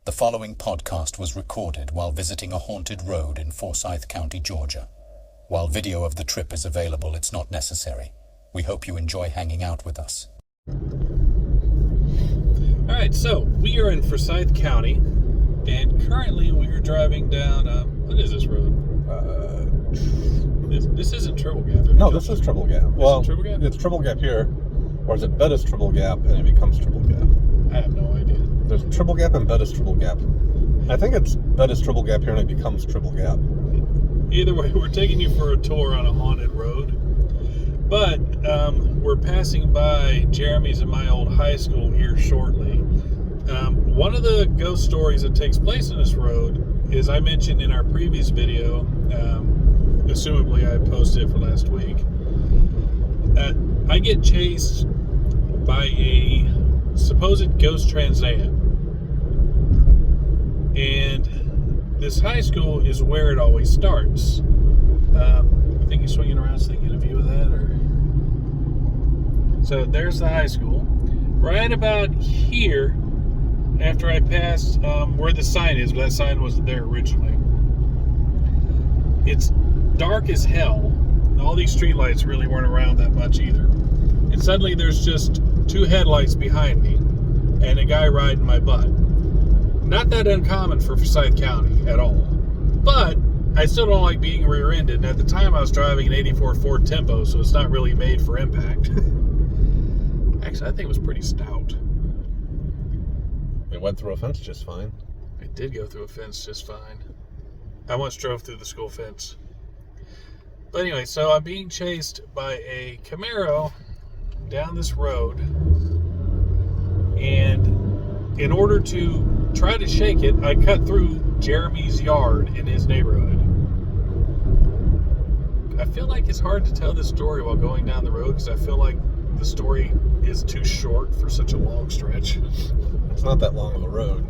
The following podcast was recorded while visiting a haunted road in Forsyth County, Georgia. While video of the trip is available, it's not necessary. We hope you enjoy hanging out with us. Alright, so we are in Forsyth County, and currently we are driving down, what is this road? This isn't Triple Gap. No, this is Triple Gap. Well, Triple Gap? It's Triple Gap here, or is it Bettis Triple Gap and it becomes Triple Gap? I have no idea. There's Triple Gap and Bettis Triple Gap. I think it's Bettis Triple Gap here and it becomes Triple Gap. Either way, we're taking you for a tour on a haunted road. But we're passing by Jeremy's and my old high school here shortly. One of the ghost stories that takes place on this road is, I mentioned in our previous video, assumably I posted it for last week, I get chased by a supposed ghost Trans Am. And this high school is where it always starts. I think you're swinging around so they can get a view of that. So there's the high school. Right about here, after I passed where the sign is, but that sign wasn't there originally. It's dark as hell. And all these streetlights really weren't around that much either. And suddenly there's just two headlights behind me and a guy riding my butt. Not that uncommon for Forsyth County at all. But I still don't like being rear-ended. And at the time I was driving an 84 Ford Tempo, so it's not really made for impact. Actually, I think it was pretty stout. It went through a fence just fine. It did go through a fence just fine. I once drove through the school fence. But anyway, so I'm being chased by a Camaro down this road. And in order to try to shake it, I cut through Jeremy's yard in his neighborhood. I feel like it's hard to tell this story while going down the road because I feel like the story is too short for such a long stretch. It's not that long of a road.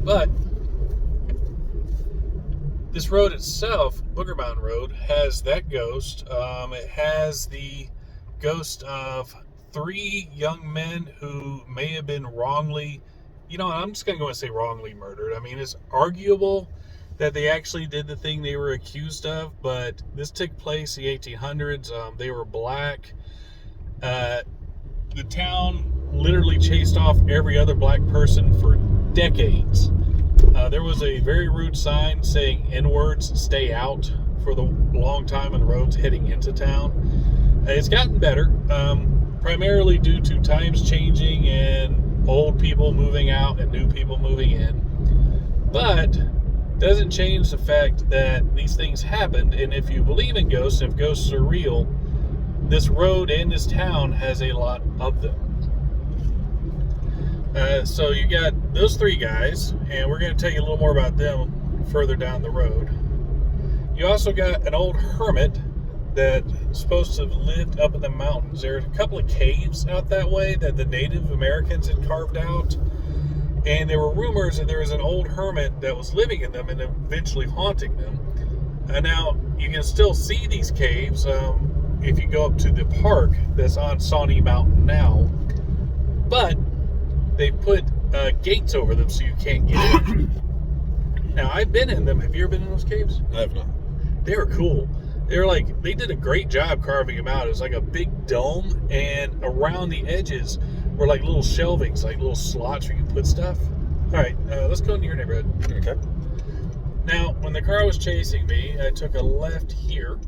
But this road itself, Booger Mountain Road, has that ghost. It has the ghost of 3 young men who may have been wrongly, I'm just going to go and say wrongly murdered. I mean, it's arguable that they actually did the thing they were accused of, but this took place in the 1800s. They were black. The town literally chased off every other black person for decades. There was a very rude sign saying N-words, stay out, for the long time on roads heading into town. It's gotten better, primarily due to times changing and old people moving out and new people moving in. But doesn't change the fact that these things happened, and if you believe in ghosts, if ghosts are real, this road and this town has a lot of them. So you got those 3 guys, and we're going to tell you a little more about them further down the road. You also got an old hermit that's supposed to have lived up in the mountains. There's a couple of caves out that way that the Native Americans had carved out, and there were rumors that there was an old hermit that was living in them and eventually haunting them. And now you can still see these caves if you go up to the park that's on Sawney Mountain now, but they put gates over them so you can't get in. Now, I've been in them. Have you ever been in those caves? I have not. They were cool. They did a great job carving them out. It was like a big dome, and around the edges were like little shelvings, like little slots where you can put stuff. All right, let's go into your neighborhood. Okay. Now, when the car was chasing me, I took a left here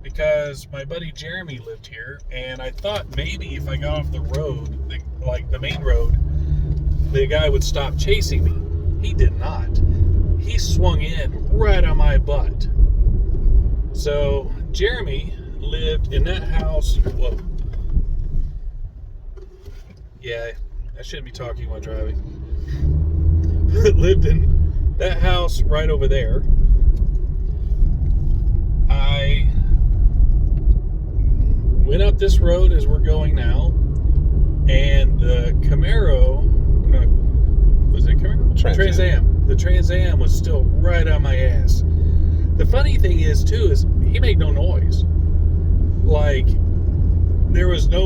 because my buddy Jeremy lived here, and I thought maybe if I got off the road, the main road, the guy would stop chasing me. He did not. He swung in right on my butt. So Jeremy lived in that house. Whoa. Yeah, I shouldn't be talking while driving. Lived in that house right over there. I went up this road as we're going now, and the Camaro, was it Camaro? Trans Am. The Trans Am was still right on my ass. The funny thing is, too, is he made no noise. Like, there was no,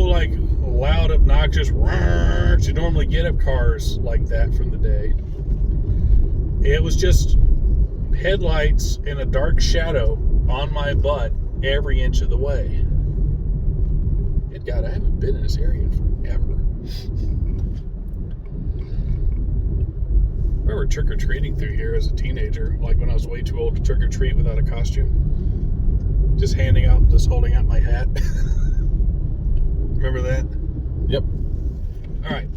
loud, obnoxious roars you normally get of cars like that from the day. It was just headlights in a dark shadow on my butt every inch of the way. Good God, I haven't been in this area in forever. I remember trick-or-treating through here as a teenager, like when I was way too old to trick-or-treat without a costume. Just holding out my hat. Remember that? Yep. All right.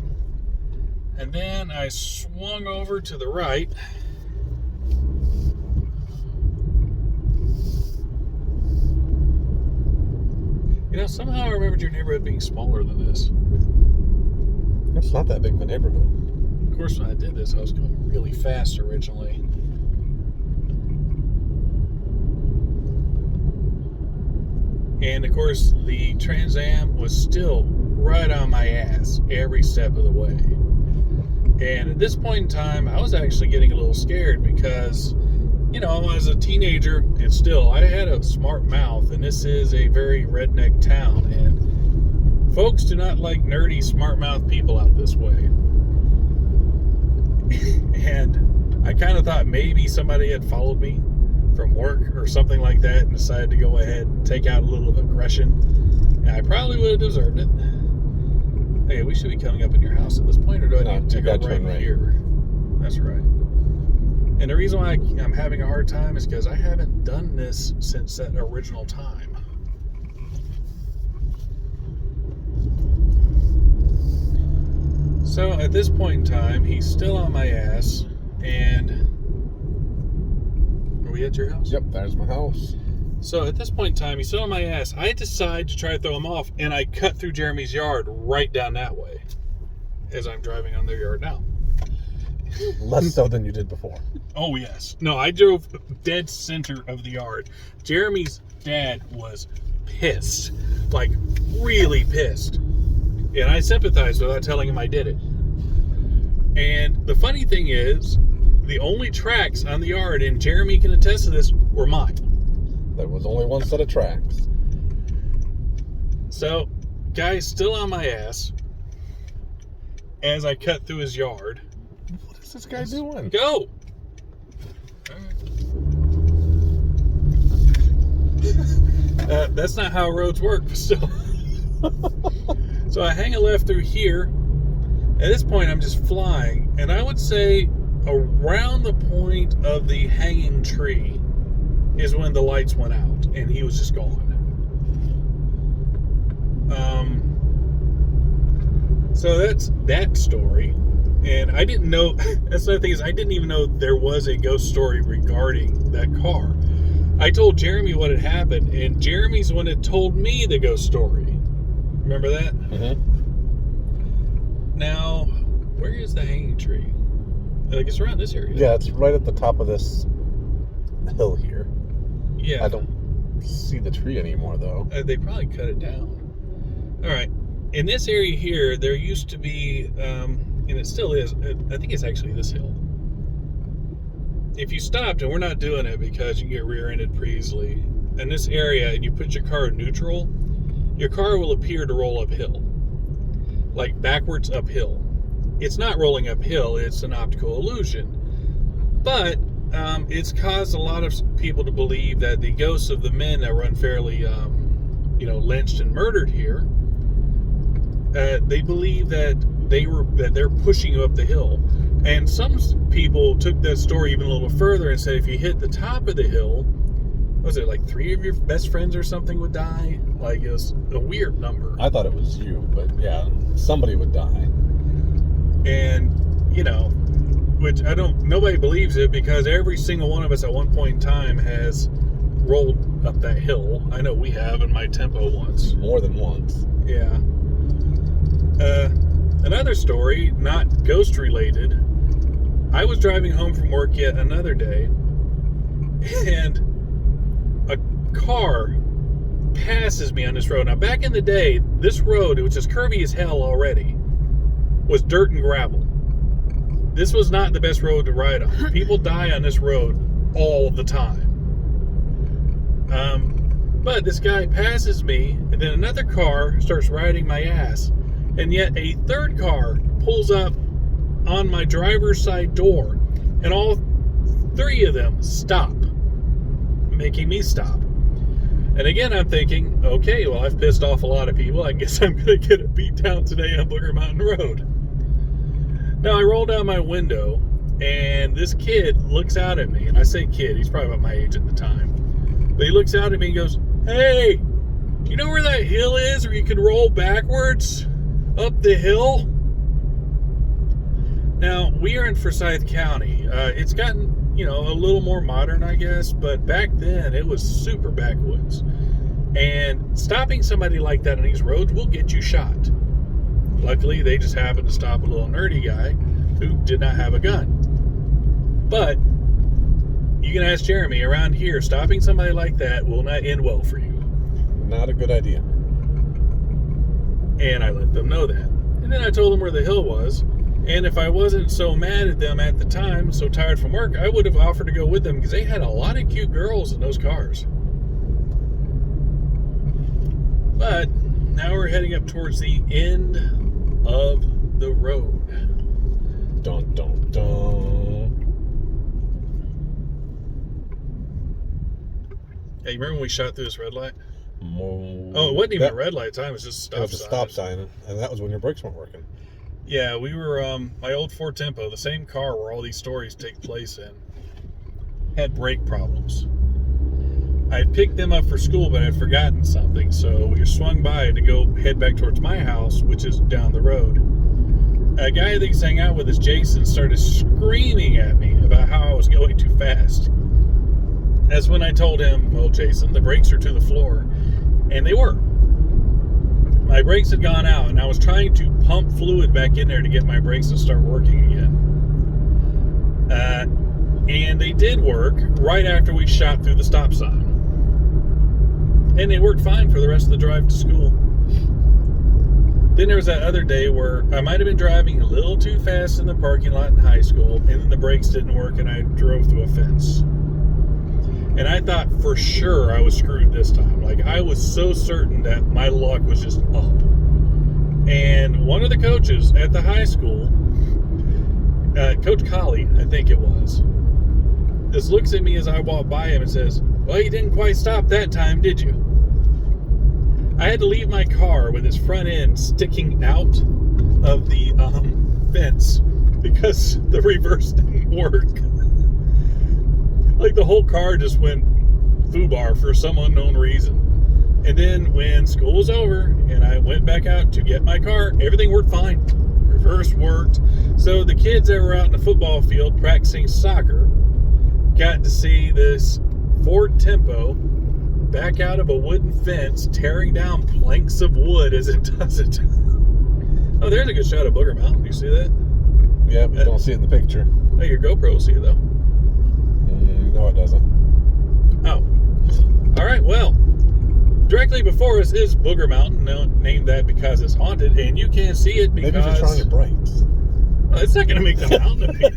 And then I swung over to the right. You know, somehow I remembered your neighborhood being smaller than this. It's not that big of a neighborhood. Of course, when I did this, I was going really fast originally. And of course, the Trans Am was still right on my ass every step of the way. And at this point in time, I was actually getting a little scared because, you know, as a teenager, and still, I had a smart mouth, and this is a very redneck town, and folks do not like nerdy, smart mouth people out this way. And I kind of thought maybe somebody had followed me from work or something like that and decided to go ahead and take out a little of aggression. And I probably would have deserved it. Hey, we should be coming up in your house at this point, or do I need to go right here? That's right. And the reason why I'm having a hard time is because I haven't done this since that original time. So at this point in time, he's still on my ass, and are we at your house? Yep, there's my house. So at this point in time, he's still on my ass. I decide to try to throw him off, and I cut through Jeremy's yard right down that way as I'm driving on their yard now. Less so than you did before. Oh, yes. No, I drove dead center of the yard. Jeremy's dad was pissed. Like, really pissed. And I sympathized without telling him I did it. And the funny thing is, the only tracks on the yard, and Jeremy can attest to this, were mine. There was only one set of tracks. So, guy's still on my ass as I cut through his yard. What is this guy doing? Go! That's not how roads work, but still. So I hang a left through here. At this point, I'm just flying, and I would say around the point of the hanging tree is when the lights went out, and he was just gone. So that's that story. And I didn't know, that's the other thing is I didn't even know there was a ghost story regarding that car. I told Jeremy what had happened, and Jeremy's the one that told me the ghost story. Remember that? Mm-hmm. Now, where is the hanging tree? Like, it's around this area. Yeah, it's right at the top of this hill here. Yeah. I don't see the tree anymore, though. They probably cut it down. All right. In this area here, there used to be, and it still is, I think it's actually this hill. If you stopped, and we're not doing it because you can get rear-ended pretty easily, in this area, and you put your car in neutral, your car will appear to roll uphill. Like backwards uphill. It's not rolling uphill, it's an optical illusion. But it's caused a lot of people to believe that the ghosts of the men that were unfairly lynched and murdered here, they believe that they're pushing you up the hill. And some people took that story even a little further and said if you hit the top of the hill, was it like 3 of your best friends or something would die? Like, it was a weird number. I thought it was you, but yeah, somebody would die. And, which nobody believes it because every single one of us at one point in time has rolled up that hill. I know we have in my tempo once. More than once. Yeah. Another story, not ghost related. I was driving home from work yet another day, and a car passes me on this road. Now, back in the day, this road, which is curvy as hell already, was dirt and gravel. This was not the best road to ride on. People die on this road all the time. But this guy passes me, and then another car starts riding my ass. And yet a third car pulls up on my driver's side door. And all three of them stop, making me stop. And again, I'm thinking, okay, well, I've pissed off a lot of people. I guess I'm going to get a beat down today on Booger Mountain Road. Now, I roll down my window, and this kid looks out at me. And I say kid, he's probably about my age at the time. But he looks out at me and goes, "Hey, do you know where that hill is where you can roll backwards up the hill?" Now, we are in Forsyth County. It's gotten, a little more modern, I guess, but back then it was super backwoods. And stopping somebody like that on these roads will get you shot. Luckily, they just happened to stop a little nerdy guy who did not have a gun. But you can ask Jeremy, around here, stopping somebody like that will not end well for you. Not a good idea. And I let them know that. And then I told them where the hill was. And if I wasn't so mad at them at the time, so tired from work, I would have offered to go with them because they had a lot of cute girls in those cars. But now we're heading up towards the end of the road. Dun, dun, dun. Hey, you remember when we shot through this red light? Oh, It wasn't even a red light time. It was just a stop sign. It was a stop sign, and that was when your brakes weren't working. Yeah, we were, my old Ford Tempo, the same car where all these stories take place in, had brake problems. I had picked them up for school, but I had forgotten something, so we swung by to go head back towards my house, which is down the road. A guy I think sang out with us, Jason, started screaming at me about how I was going too fast. That's when I told him, "Well, Jason, the brakes are to the floor." And they were. My brakes had gone out, and I was trying to pump fluid back in there to get my brakes to start working again. And they did work right after we shot through the stop sign. And they worked fine for the rest of the drive to school. Then there was that other day where I might have been driving a little too fast in the parking lot in high school, and then the brakes didn't work, and I drove through a fence. And I thought for sure I was screwed this time. Like, I was so certain that my luck was just up. And one of the coaches at the high school, Coach Colley, I think it was, just looks at me as I walk by him and says, "Well, you didn't quite stop that time, did you?" I had to leave my car with its front end sticking out of the fence because the reverse didn't work. Like, the whole car just went foobar for some unknown reason. And then when school was over and I went back out to get my car, everything worked fine. Reverse worked. So the kids that were out in the football field practicing soccer got to see this Ford Tempo back out of a wooden fence, tearing down planks of wood as it does it. Oh, there's a good shot of Booger Mountain. You see that? Yeah, but don't see it in the picture. Oh, your GoPro will see it, though. No, it doesn't. Oh. All right, well, directly before us is Booger Mountain, named that because it's haunted, and you can't see it because... Maybe just turn on your brakes. Well, it's not going to make the mountain appear.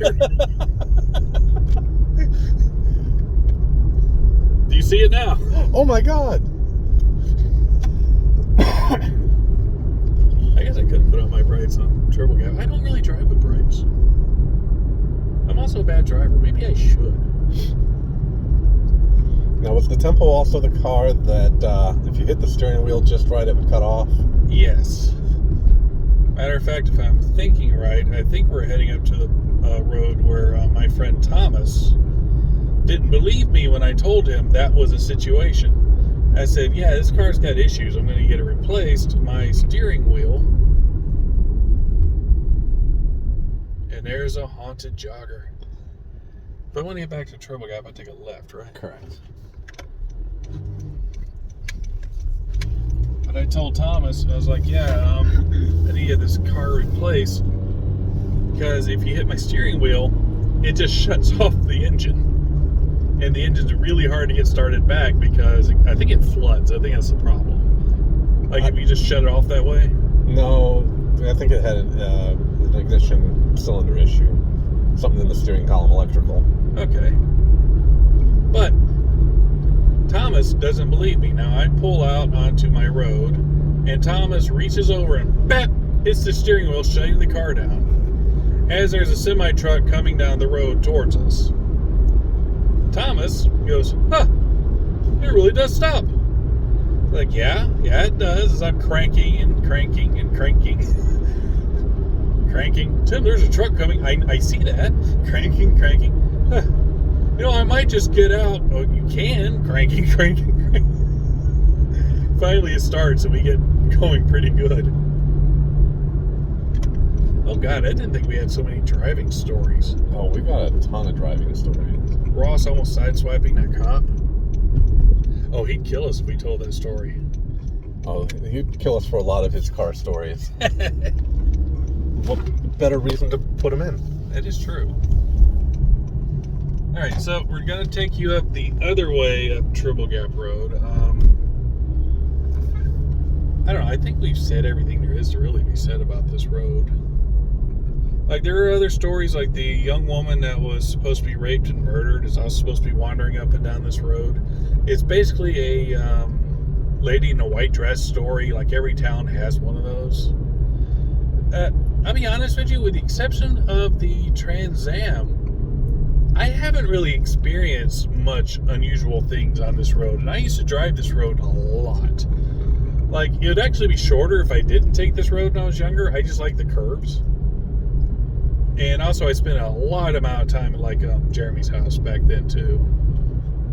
Do you see it now? Oh my God! I guess I could have put on my brakes on turbo gap. I don't really drive with brakes. I'm also a bad driver. Maybe I should. Now, was the Tempo also the car that if you hit the steering wheel just right, it would cut off? Yes. Matter of fact, if I'm thinking right, I think we're heading up to the road where my friend Thomas didn't believe me when I told him that was a situation. I said, "Yeah, this car's got issues. I'm going to get it replaced. My steering wheel." And there's a haunted jogger. If I want to get back to Turbo Gap, I take a left, right? Correct. But I told Thomas, I was like, "Yeah, I need to get this car replaced because if you hit my steering wheel, it just shuts off the engine. And the engine's really hard to get started back because I think it floods. I think that's the problem. Like, if you just shut it off that way?" No, I think it had an ignition cylinder issue. Something in the steering column electrical. Okay. But Thomas Thomas doesn't believe me. Now, I pull out onto my road, and Thomas reaches over and bap, hits the steering wheel, shutting the car down, as there's a semi-truck coming down the road towards us. Thomas goes, huh, it really does stop. Like, yeah, it does, as I'm cranking and cranking and cranking. Cranking. Tim, there's a truck coming. I see that. Cranking. Huh. You know, I might just get out. Oh, you can. Cranking. Finally it starts and we get going pretty good. Oh, God, I didn't think we had so many driving stories. Oh, we got a ton of driving stories. Ross almost sideswiping that cop. Oh, he'd kill us if we told that story. Oh, he'd kill us for a lot of his car stories. What better reason to put him in? That is true. All right, so we're going to take you up the other way up Triple Gap Road. I don't know. I think we've said everything there is to really be said about this road. Like, there are other stories, like the young woman that was supposed to be raped and murdered is also supposed to be wandering up and down this road. It's basically a lady in a white dress story. Like, every town has one of those. I'll be honest with you, with the exception of the Trans Am, I haven't really experienced much unusual things on this road. And I used to drive this road a lot. Like, it would actually be shorter if I didn't take this road when I was younger. I just like the curves. And also, I spent a lot amount of time at, like, Jeremy's house back then, too.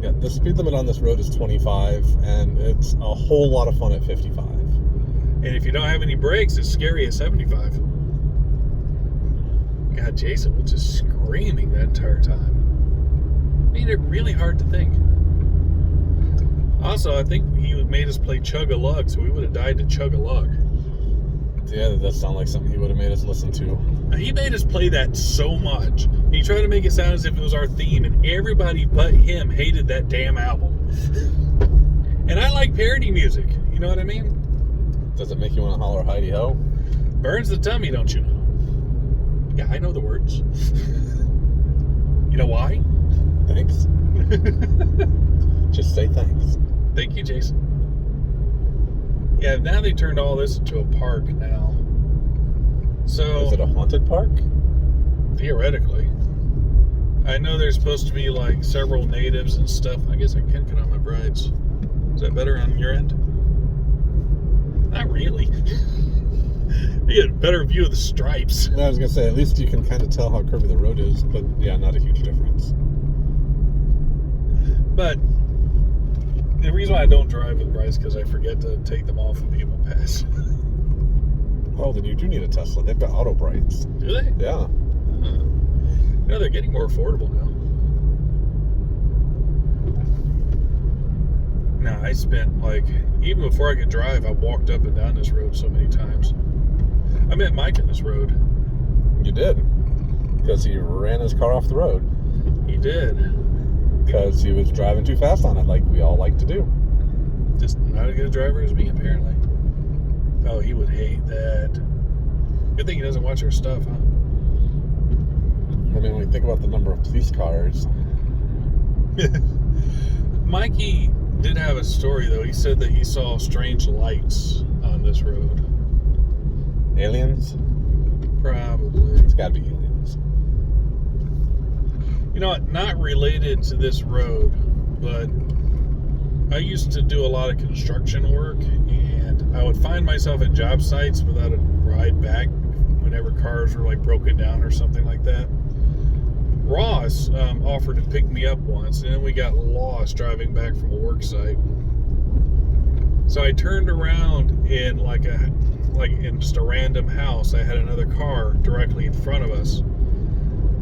Yeah, the speed limit on this road is 25, and it's a whole lot of fun at 55. And if you don't have any brakes, it's scary at 75. God, Jason was just screaming that entire time. Made it really hard to think. Also, I think he made us play Chug-a-Lug, so we would have died to Chug-a-Lug. Yeah, that does sound like something he would have made us listen to. He made us play that so much. He tried to make it sound as if it was our theme, and everybody but him hated that damn album. And I like parody music, you know what I mean? Does it make you want to holler Heidi Ho? Burns the tummy, don't you know? Yeah, I know the words. You know why? Thanks. Just say thanks. Thank you, Jason. Yeah, now they turned all this into a park now. So, is it a haunted park? Theoretically. I know there's supposed to be like several natives and stuff. I guess I can cut on my brides. Is that better on your end? Not really. You get a better view of the stripes. I was going to say, at least you can kind of tell how curvy the road is, but yeah, not a huge difference. But the reason why I don't drive with brides is because I forget to take them off when people pass. Oh, then you do need a Tesla. They've got auto brights. Do they? Yeah. You know, they're getting more affordable now. Now, I spent, like, even before I could drive, I walked up and down this road so many times. I met Mike in this road. You did. Because he ran his car off the road. He did. Because he was driving too fast on it, like we all like to do. Just not as good a driver as me, apparently. Oh, he would hate that. Good thing he doesn't watch our stuff, huh? I mean, when you think about the number of police cars. Mikey did have a story, though. He said that he saw strange lights on this road. Aliens? Probably. It's got to be aliens. You know what? Not related to this road, but I used to do a lot of construction work, and I would find myself at job sites without a ride back whenever cars were like broken down or something like that. Ross offered to pick me up once, and then we got lost driving back from a work site. So I turned around in in just a random house. I had another car directly in front of us.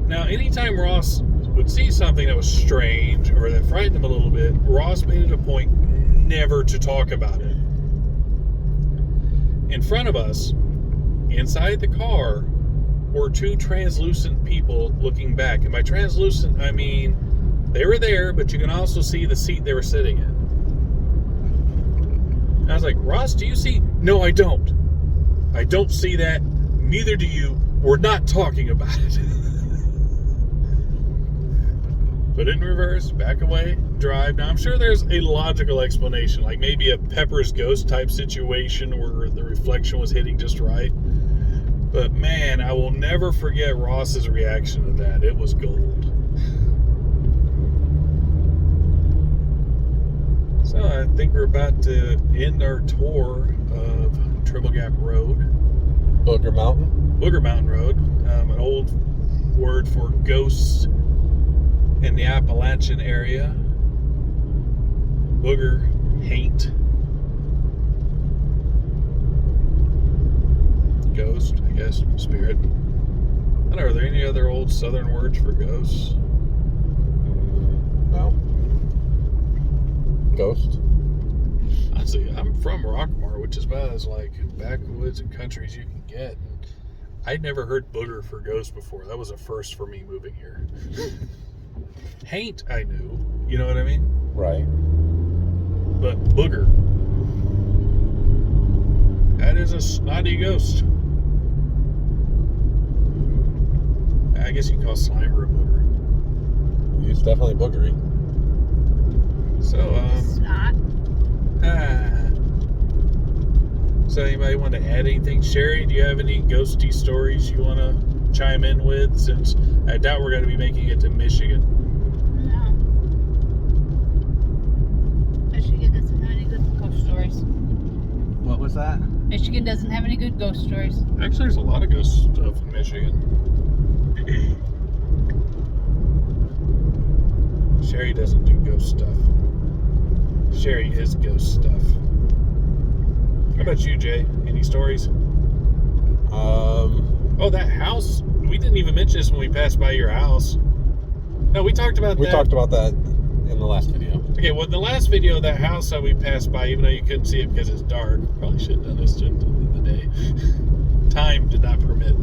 Now, anytime Ross would see something that was strange or that frightened him a little bit, Ross made it a point never to talk about it. In front of us, inside the car, were two translucent people looking back. And by translucent, I mean they were there, but you can also see the seat they were sitting in. And I was like, Ross, do you see? No, I don't. I don't see that. Neither do you. We're not talking about it. put it in reverse, back away, drive. Now, I'm sure there's a logical explanation, like maybe a Pepper's Ghost type situation where the reflection was hitting just right. But man, I will never forget Ross's reaction to that. It was gold. So I think we're about to end our tour of Triple Gap Road. Booger Mountain. Booger Mountain Road, an old word for ghosts in the Appalachian area. Booger, hate. Ghost, I guess, spirit. I don't know, are there any other old southern words for ghosts? No. Ghost. Honestly, I'm from Rockmore, which is about as like backwoods and country as you can get. And I'd never heard booger for ghost before. That was a first for me moving here. Haint, I knew. You know what I mean? Right. But booger. That is a snotty ghost. I guess you can call Slimer a booger. He's definitely boogery. So, Snot. So anybody want to add anything? Sherry, do you have any ghosty stories you want to chime in with? Since I doubt we're going to be making it to Michigan. No. Michigan doesn't have any good ghost stories. What was that? Michigan doesn't have any good ghost stories. Actually, there's a lot of ghost stuff in Michigan. Sherry doesn't do ghost stuff. Sherry is ghost stuff. How about you, Jay? Any stories? Oh, that house. We didn't even mention this when we passed by your house. No, we talked about that. We talked about that in the last video. Okay, well, in the last video, that house that we passed by, even though you couldn't see it because it's dark, probably should have done this during the day. Time did not permit.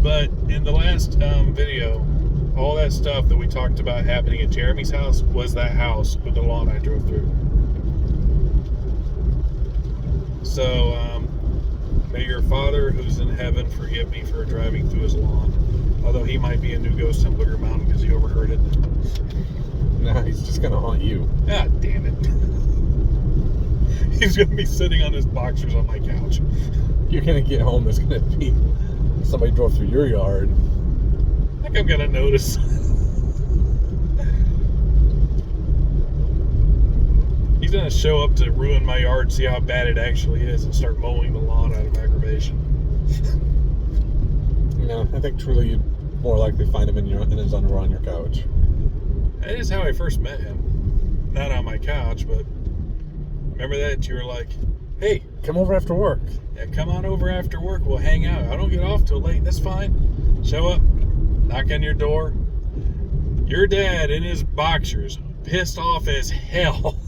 But in the last video, all that stuff that we talked about happening at Jeremy's house was that house with the lawn I drove through. So, may your Father who's in heaven forgive me for driving through his lawn. Although he might be a new ghost on Booger Mountain because he overheard it. No, he's just going to haunt you. Ah, damn it. He's going to be sitting on his boxers on my couch. You're going to get home, there's going to be somebody drove through your yard. I think I'm going to notice. He's going to show up to ruin my yard, see how bad it actually is, and start mowing the lawn out of aggravation. No, I think truly you'd more likely find him in his underwear on your couch. That is how I first met him. Not on my couch, but remember that? You were like, hey, Come over after work. yeah, come on over after work. We'll hang out. I don't get off till late. That's fine. Show up, knock on your door. Your dad in his boxers, pissed off as hell.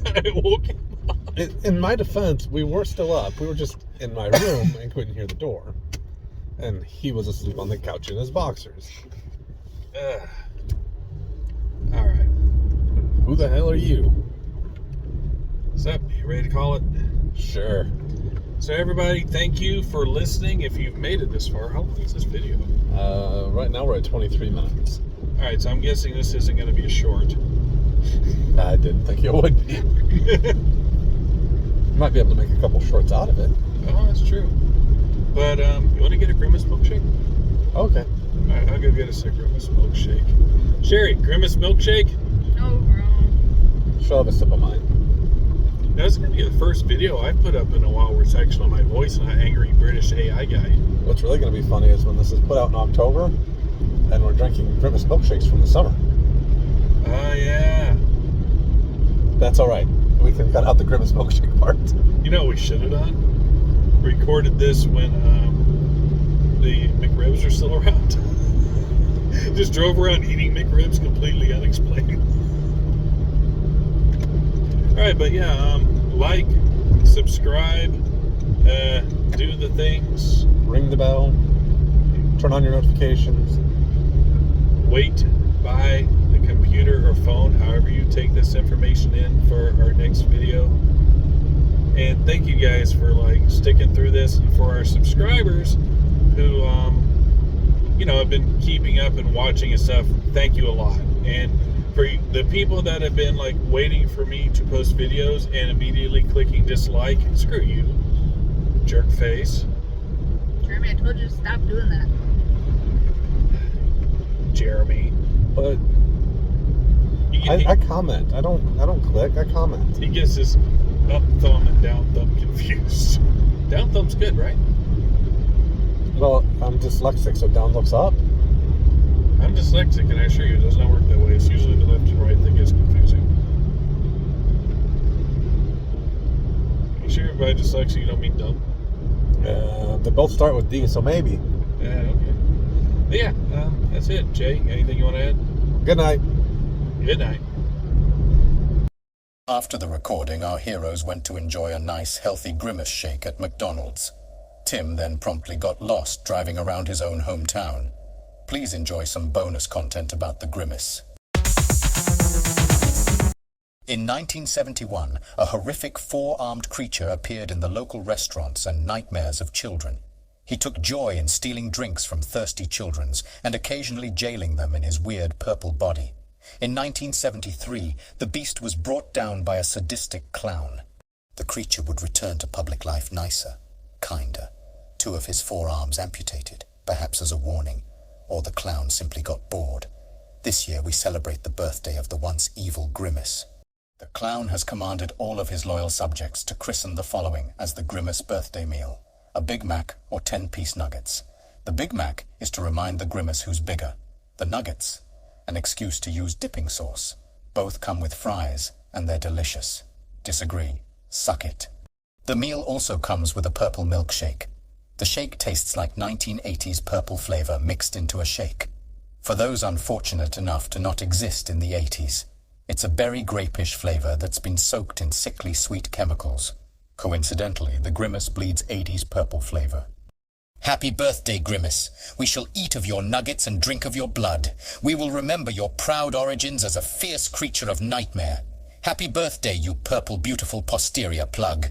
I woke him up. In my defense, we were still up. We were just in my room and couldn't hear the door. And he was asleep on the couch in his boxers. All right. Who the hell are you? So, you ready to call it? Sure. So, everybody, thank you for listening. If you've made it this far, how long is this video? Right now we're at 23 minutes. All right, so I'm guessing this isn't going to be a short. I didn't think it would be. Might be able to make a couple shorts out of it. Oh, that's true. But, you want to get a Grimace milkshake? Okay. All right, I'll go get us a Grimace milkshake. Sherry, Grimace milkshake? No room. She'll have a sip of mine. Now, this is going to be the first video I put up in a while where it's actually my voice and not angry British AI guy. What's really going to be funny is when this is put out in October and we're drinking Grimace milkshakes from the summer. Oh, yeah. That's all right. We can cut out the Grimace milkshake part. You know what we should have done? Recorded this when the McRibs are still around. Just drove around eating McRibs completely unexplained. Alright, but yeah, like, subscribe, do the things. Ring the bell. Turn on your notifications. Wait by the computer or phone, however you take this information in for our next video. And thank you guys for like sticking through this, and for our subscribers who have been keeping up and watching and stuff, thank you a lot. And for the people that have been like waiting for me to post videos and immediately clicking dislike, screw you, jerk face. Jeremy, I told you to stop doing that. Jeremy. But I comment. I don't click. I comment. He gets his up thumb and down thumb confused. Down thumb's good, right? Well, I'm dyslexic, so down looks up. I'm dyslexic, and I assure you it does not work that way. It's usually the left and right that gets confusing. Are you sure by dyslexia you don't mean dumb? They both start with D, so maybe. Yeah, okay. But yeah, that's it. Jay, anything you want to add? Good night. Good night. After the recording, our heroes went to enjoy a nice, healthy Grimace shake at McDonald's. Tim then promptly got lost driving around his own hometown. Please enjoy some bonus content about the Grimace. In 1971, a horrific four-armed creature appeared in the local restaurants and nightmares of children. He took joy in stealing drinks from thirsty children and occasionally jailing them in his weird purple body. In 1973, the beast was brought down by a sadistic clown. The creature would return to public life nicer, kinder. 2 of his forearms amputated, perhaps as a warning, or the clown simply got bored. This year we celebrate the birthday of the once evil Grimace. The clown has commanded all of his loyal subjects to christen the following as the Grimace birthday meal: a Big Mac or 10-piece nuggets. The Big Mac is to remind the Grimace who's bigger. The nuggets, an excuse to use dipping sauce. Both come with fries, and they're delicious. Disagree? Suck it. The meal also comes with a purple milkshake. The shake tastes like 1980s purple flavor mixed into a shake. For those unfortunate enough to not exist in the 80s, it's a berry grapish flavor that's been soaked in sickly sweet chemicals. Coincidentally, the Grimace bleeds 80s purple flavor. Happy birthday, Grimace. We shall eat of your nuggets and drink of your blood. We will remember your proud origins as a fierce creature of nightmare. Happy birthday, you purple beautiful posterior plug.